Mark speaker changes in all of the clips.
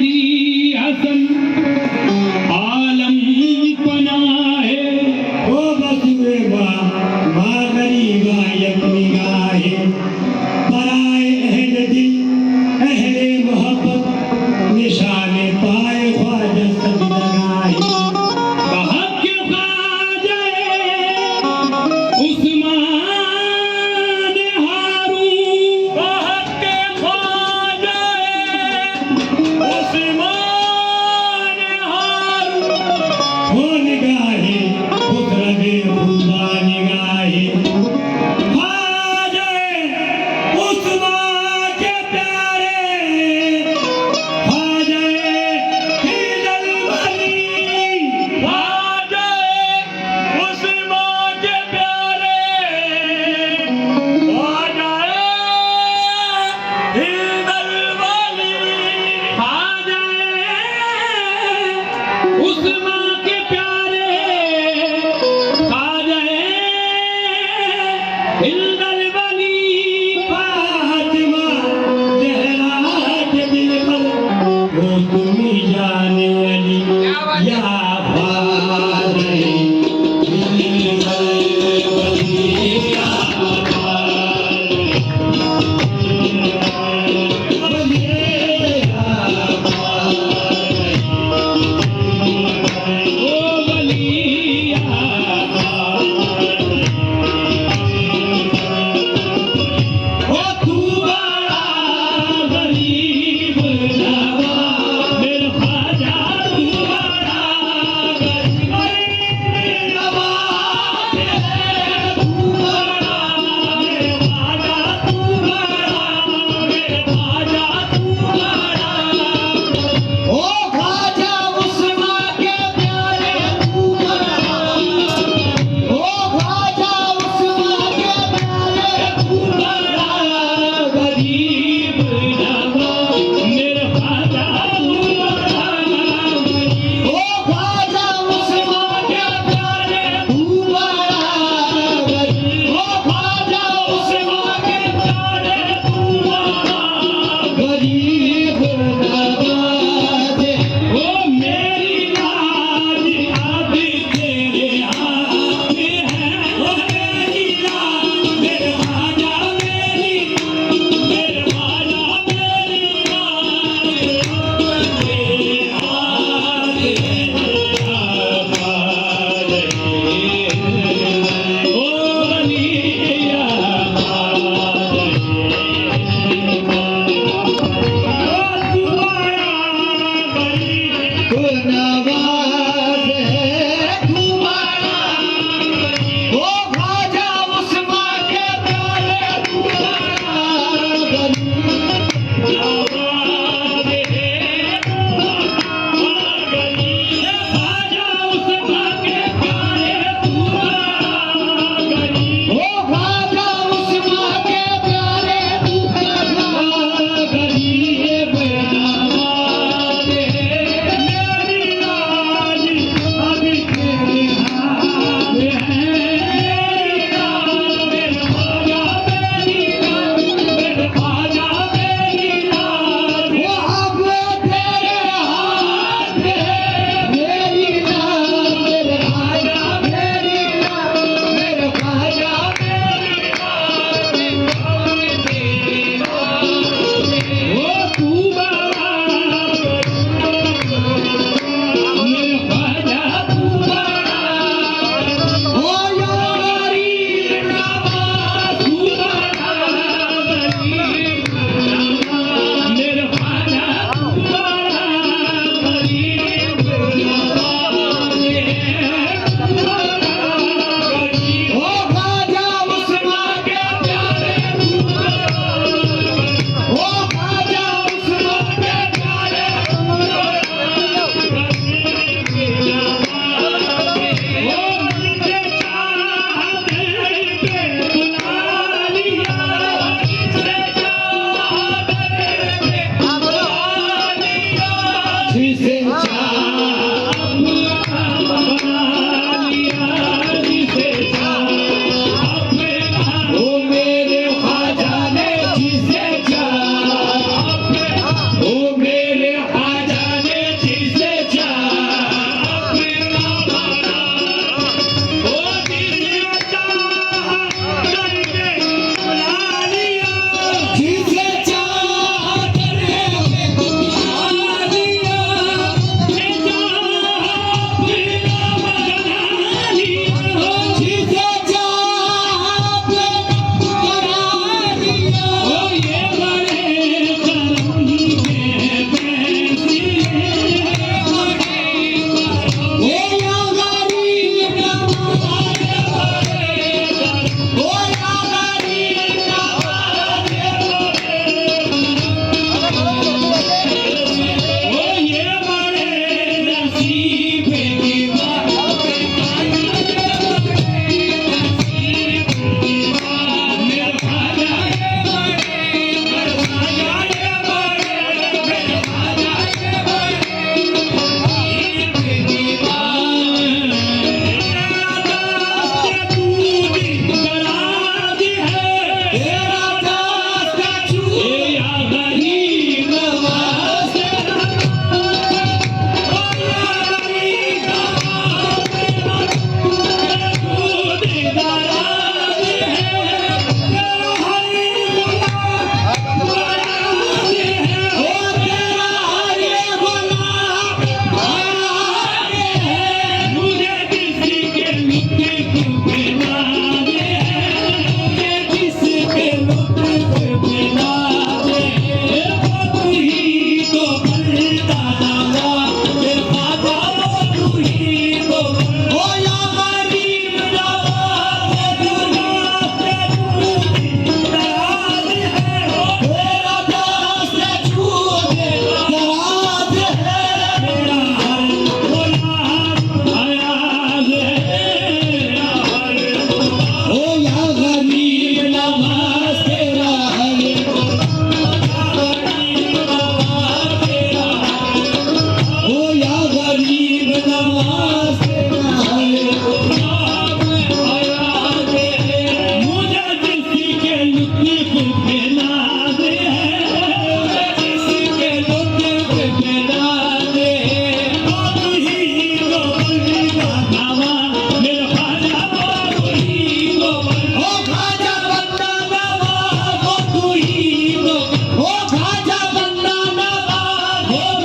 Speaker 1: मेहदी हसन आलम पनाहे
Speaker 2: ओ बसुए माँ गरीबा यकमी गाहे पराए अहल दिल अहले मोहब्बत निशाने पाए ख्वाजा सब लगाए
Speaker 1: बहक ख्वाजा उस्मान हारून बहक ख्वाजा उस्मान हारून
Speaker 2: हो निगाहे खुदरबे खुदा निगाहे ख्वाजा उस्मान के प्यारे ख्वाजा हिदल वली
Speaker 1: ख्वाजा उस्मान के प्यारे ख्वाजा हिदल वली ख्वाजा उस्मान के प्यारे ख्वाजा हिदल वली
Speaker 2: फातिमा ज़हरा के दिल पर वो तुम्ही जाने अली या ख्वाजा दिल पर वलिया
Speaker 1: ओ वलिया
Speaker 2: ओ तू बड़ा गरीब नवाज
Speaker 1: मेरे ख्वाजा तू बड़ा गरीब
Speaker 2: नवाज तू बड़ा
Speaker 1: मेरे ख्वाजा तू बड़ा मेरे ख्वाजा तू बड़ा
Speaker 2: ओ ख्वाजा उस्मान के प्यारे तू बड़ा ओ ख्वाजा उस्मान के प्यारे तू बड़ा
Speaker 1: गरीब नवाज मेरे ख्वाजा तू बड़ा गरीब
Speaker 2: ओ ख्वाजा उस्मान के प्यारे तू बड़ा ओ ख्वाजा उस्मान के प्यारे तू बड़ा गरीब नवाज
Speaker 1: ओ मेरी लाज अब तेरे हाथ में है ओ मेरी लाज मेरे ख्वाजा मेरी ख्वाजा मेरी लाज तेरे हाथ में है ओ वलिया
Speaker 2: तू नवाज है तू बड़ा ओ ख्वाजा उस्मान के प्यारे तू बड़ा ओ ख्वाजा उस्मान के प्यारे तू बड़ा गरीब नवाज मेरी लाज अब तेरे हाथ में मेरी लाज मेरे ख्वाजा मेरी लाज मेरे ख्वाजा मेरी लाज वो अब तेरे हाथ में मेरी लाज मेरे ख्वाजा मेरी लाज मेरे ख्वाजा मेरी
Speaker 1: ओ तू बड़ा मेरे ख्वाजा तू बड़ा
Speaker 2: ओ यारी नवाज
Speaker 1: तू बड़ा गरीब मेरे ख्वाजा तू बड़ा गरीब
Speaker 2: ओ ख्वाजा उस्मान के प्यारे तू बड़ा ओ ख्वाजा उस्मान के प्यारे तू जिसे ओ मेरे ख्वाजा ने जिसे ओ मेरे ख्वाजा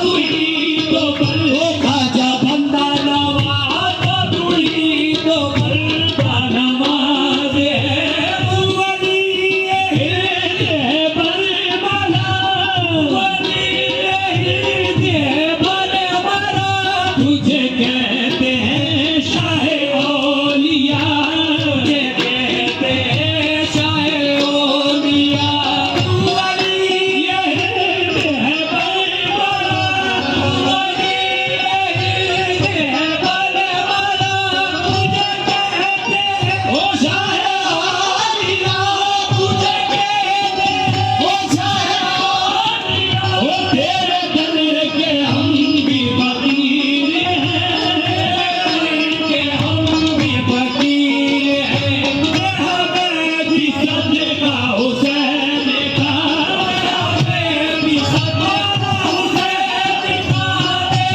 Speaker 1: तू ही तो बल
Speaker 2: ओ खाजा
Speaker 1: बंदा नवाज तू ही तो बंदा नवाज है तू वली है बरमला वली है बरमला तुझे कहते हैं शाह औलिया तुझे कहते हैं शाह औलिया तू वली है बरमला वली है बरमला तुझे कहते हैं ओ शाह औलिया तुझे कहते हैं
Speaker 2: ओ शाह
Speaker 1: ओ तेरे दर के हम भी फकीर हैं के हम भी फकीर हैं हमें भी सदका हुसैन का हमें भी सदका हुसैन का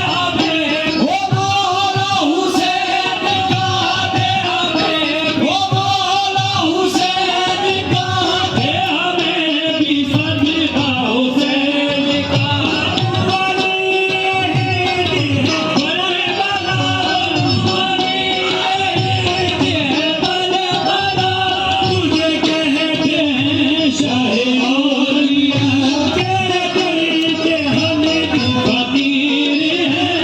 Speaker 1: हमें
Speaker 2: ओ मौला हुसैन का
Speaker 1: दे हमें
Speaker 2: ओ मौला हुसैन का
Speaker 1: हमें भी सदका हुसैन का तुझे कहते हैं शाह औलिया तेरे दर के हम भी फकीर हैं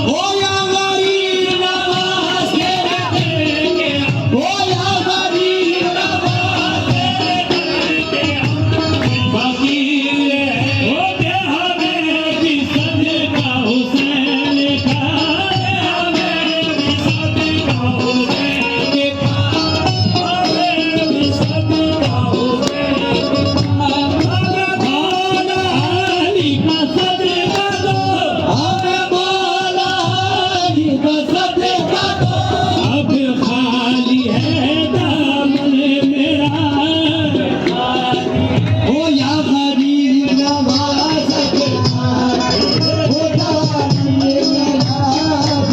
Speaker 2: ओ या गरीब नवाज
Speaker 1: तेरे दर के
Speaker 2: ओ या गरीब नवाज
Speaker 1: फकीर है ओ दे हमें भी सदका हुसैन का हमें भी सदका हुसैन का हमें भी सदका हुसैन का मौला अली का सदका दो
Speaker 2: हमें मौला अली का सदका दो
Speaker 1: अब खाली है दामन मेरा
Speaker 2: ओ या गरीब नवाज ओ गरीब नवाज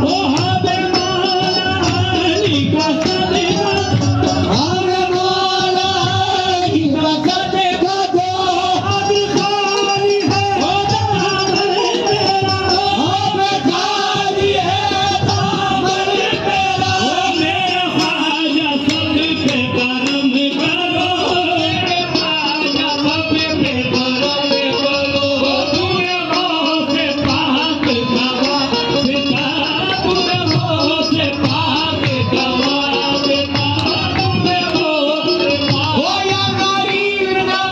Speaker 1: ओ हमें मौला अली का सदका
Speaker 2: हमें मौला अली का सदका दो
Speaker 1: अब खाली है ओ दामन मेरा
Speaker 2: हमें खाली है दामन मेरा
Speaker 1: ओ मेरे ख्वाजा सब पे करम करो मेरे ख्वाजा सब पे करम करो तूने गौसे पाक गवा सिता तूने गौसे पाक गवा सिता तूने गौसे पाक
Speaker 2: ओ या गरीब नवाज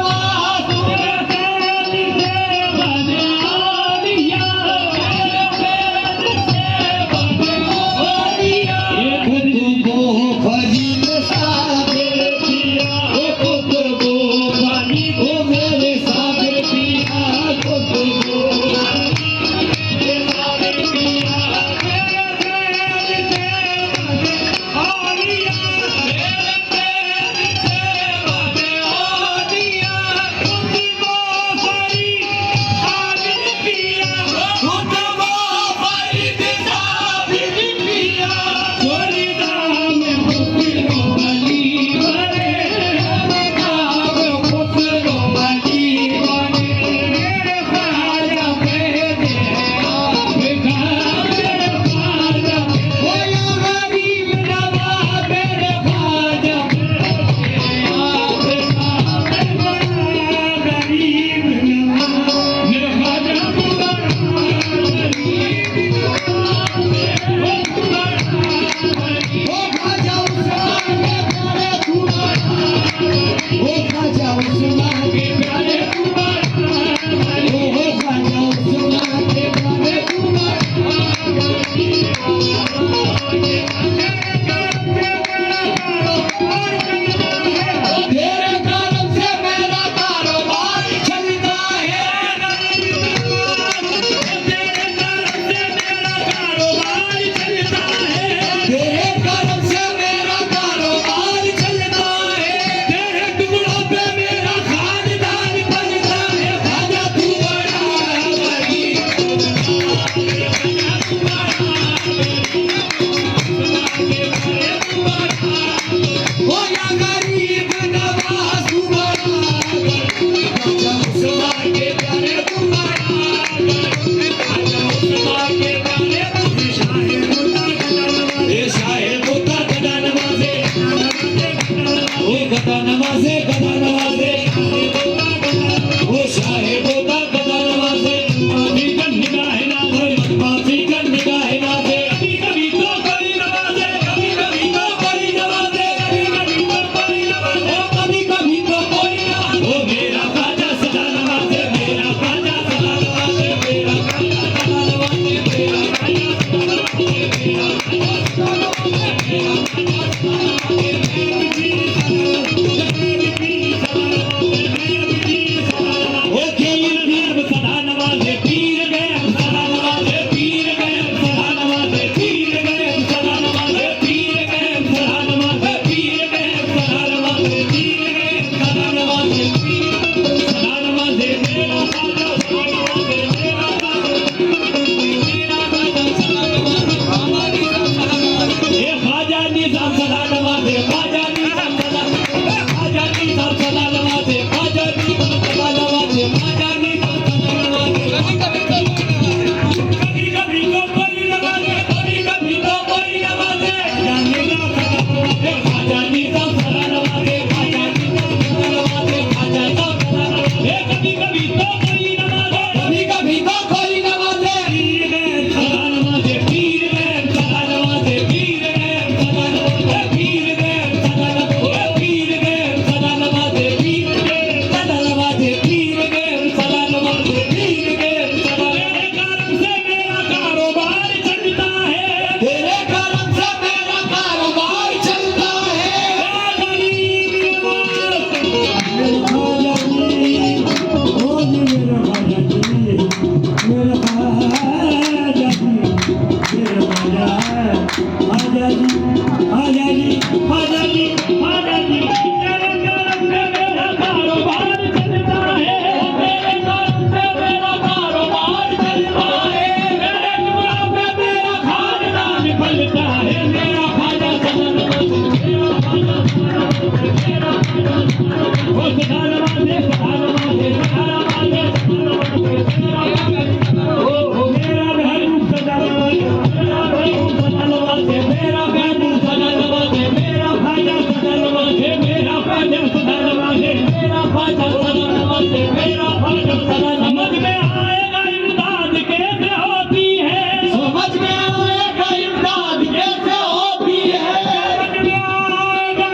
Speaker 2: ख्वाजा सदा नवाजे मेरा ख्वाजा सदा
Speaker 1: समझ में आएगा इमदाद कैसे होती है
Speaker 2: समझ में आएगा इमदाद कैसे होती है
Speaker 1: समझ में आएगा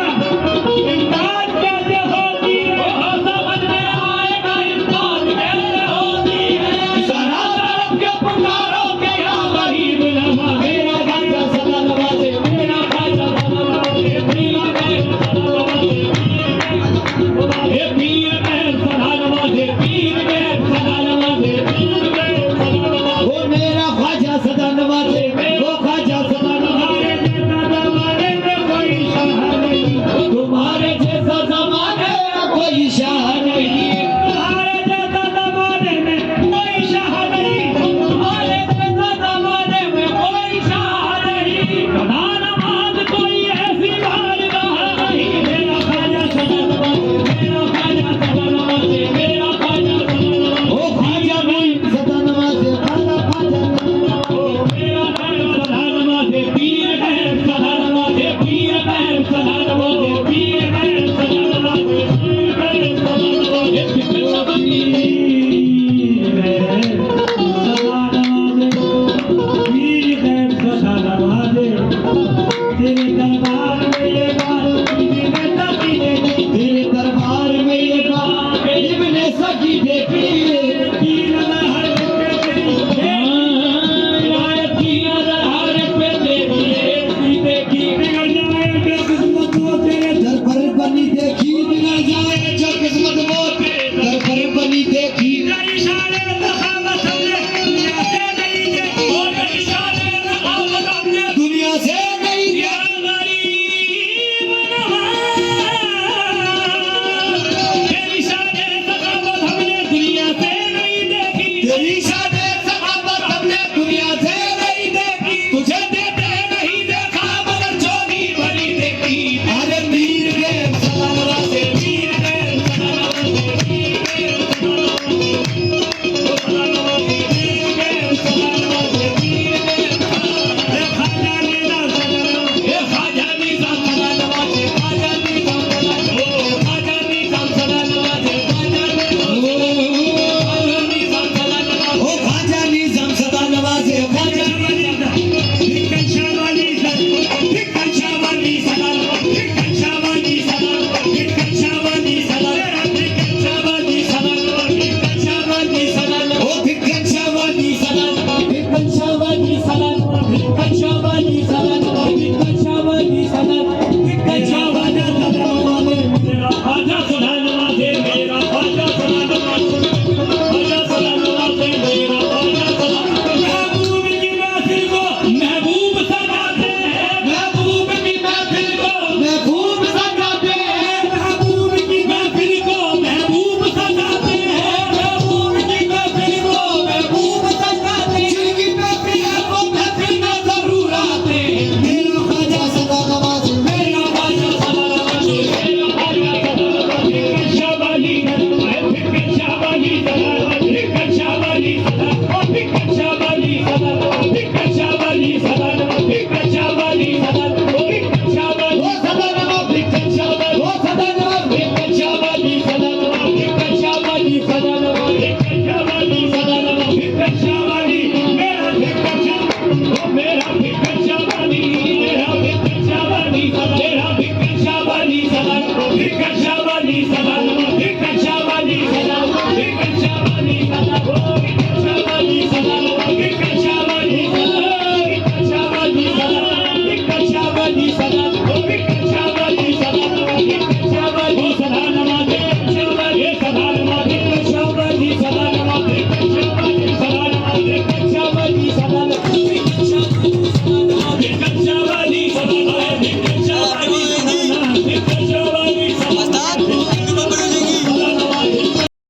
Speaker 1: इमदाद कैसे होती है
Speaker 2: समझ में आएगा इमदाद कैसे होती है जरा तरफ के पुकारो के या गरीब नवा मेरा ख्वाजा सदा नवाजे मेरा ख्वाजा सदा नवाजे मेरा ख्वाजा सदा नवाजे
Speaker 1: ये पीर गैर सदा नवाजे पीर गैर सदा नवाजे पीर गैर सदा नवाजे
Speaker 2: वो मेरा ख्वाजा सदा नवाजे वो ख्वाजा सदा नवाजे
Speaker 1: तुम्हारे जैसा ज़माने में कोई शाह नहीं
Speaker 2: तुम्हारे जैसा जमाने में कोई शाह नहीं
Speaker 1: तुम्हारे जैसा ज़माने में कोई शाह नहीं
Speaker 2: तुम्हारे जैसा जमाने में कोई शाह नहीं
Speaker 1: सदा नवाज कोई ऐसी बारगाह नहीं मेरा ख्वाजा सदा नवाजे मेरा ख्वाजा सदा नवाजे मेरा ख्वाजा सदा नवाजे
Speaker 2: वो ख्वाजा नहीं सदा नवाजे ख्वाजा ख्वाजा
Speaker 1: मेरा गैर सदा नवाजे पीर गैर सदा नवाजे पीर गैर सदा नवाजे पीर गैर सदा नवाजे पीर गैर सदा नवाजे